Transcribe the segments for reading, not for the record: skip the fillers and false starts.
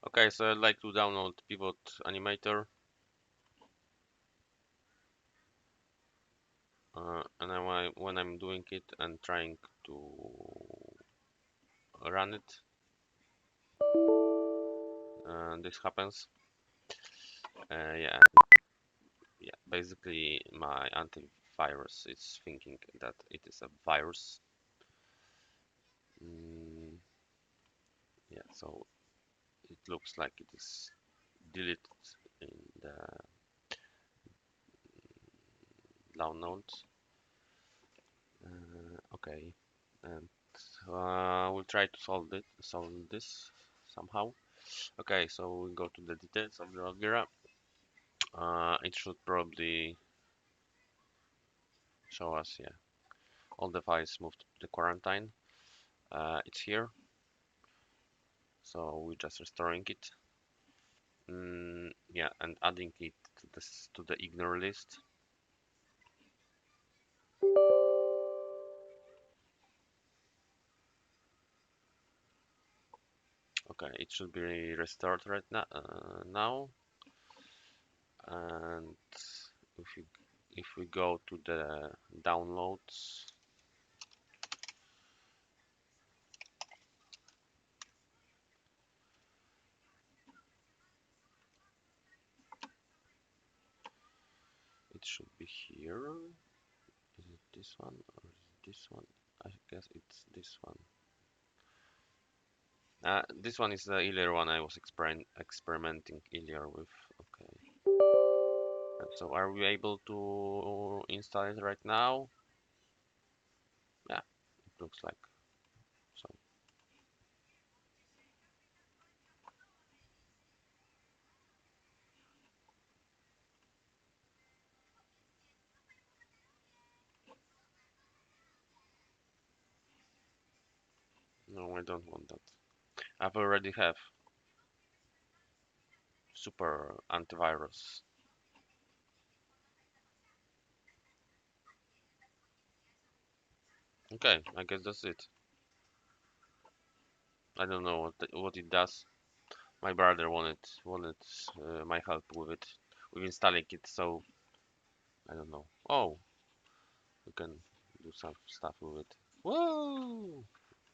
Okay, so I'd like to download Pivot Animator. And when I'm doing it and trying to run it, this happens. Yeah, yeah. Basically, my antivirus is thinking that it is a virus. Yeah, so it looks like it is deleted in the downloads. Okay, and we'll try to solve this somehow. Okay, so we go to the details of the Avira. It should probably show us, yeah, all the files moved to the quarantine. It's here, so we're just restoring it. Yeah, and adding it to the ignore list. Okay, it should be restored right now. And if we go to the downloads, it should be here. Is it this one or is it this one? I guess it's this one. This one is the earlier one I was experimenting earlier with. Okay. So are we able to install it right now? Yeah, it looks like so. No, I don't want that. I've already have super antivirus. Okay, I guess that's it. I don't know what it does. My brother wanted my help with it, with installing it. So I don't know. Oh, we can do some stuff with it. Whoa!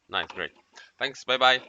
Nice, great. Thanks. Bye bye.